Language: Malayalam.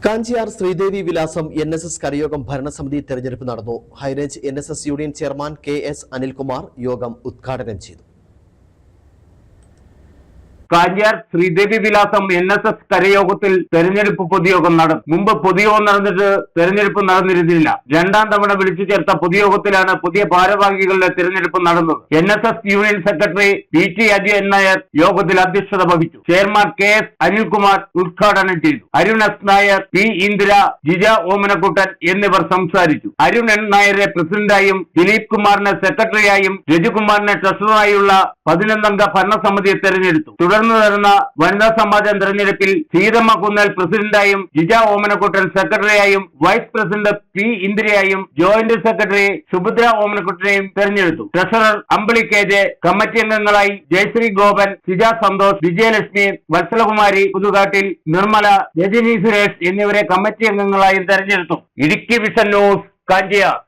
കാഞ്ചിയാർ ശ്രീദേവി വിലാസം NSS കരയോഗം ഭരണസമിതി തെരഞ്ഞെടുപ്പ് നടന്നു. High range NSS union chairman KS Anilkumar യോഗം ഉദ്ഘാടനം ചെയ്തു. കാഞ്ചിയാർ ശ്രീദേവി വിലാസം NSS കരയോഗത്തിൽ തെരഞ്ഞെടുപ്പ് പൊതുയോഗം നടന്നു. മുമ്പ് പൊതുയോഗം നടന്നിട്ട് തെരഞ്ഞെടുപ്പ് നടന്നിരുന്നില്ല. രണ്ടാം തവണ വിളിച്ചു ചേർത്ത പൊതുയോഗത്തിലാണ് പുതിയ ഭാരവാഹികളുടെ തെരഞ്ഞെടുപ്പ് നടന്നത്. NSS union secretary PT Ajayan Nair യോഗത്തിൽ അധ്യക്ഷത വഹിച്ചു. ചെയർമാൻ KS അനിൽകുമാർ ഉദ്ഘാടനം ചെയ്തു. അരുൺ S നായർ, P ഇന്ദിര, ജിജ ഓമനക്കുട്ടൻ എന്നിവർ സംസാരിച്ചു. അരുൺ N നായരെ പ്രസിഡന്റായും ദിലീപ് കുമാറിനെ സെക്രട്ടറിയായും രജികുമാറിനെ ട്രഷററായുള്ള 11 അംഗ ഭരണസമിതിയെ തെരഞ്ഞെടുത്തു. തുടർന്ന് നടന്ന വനിതാ സമാജം തെരഞ്ഞെടുപ്പിൽ സീതമ്മ കുന്നേൽ പ്രസിഡന്റായും ജിജ ഓമനക്കുട്ടൻ സെക്രട്ടറിയായും വൈസ് പ്രസിഡന്റ് P ഇന്ദിരയായും ജോയിന്റ് സെക്രട്ടറി സുഭദ്ര ഓമനക്കുട്ടനെയും തെരഞ്ഞെടുത്തു. ട്രഷറർ അമ്പിളി KJ, കമ്മിറ്റി അംഗങ്ങളായി ജയശ്രീ ഗോപൻ, സിജ സന്തോഷ്, വിജയലക്ഷ്മി, വത്സലകുമാരി പുതുകാട്ടിൽ, നിർമ്മല, രജനി സുരേഷ് എന്നിവരെ കമ്മിറ്റി അംഗങ്ങളായും തെരഞ്ഞെടുത്തു. Idukki vision news, Kanchiyar.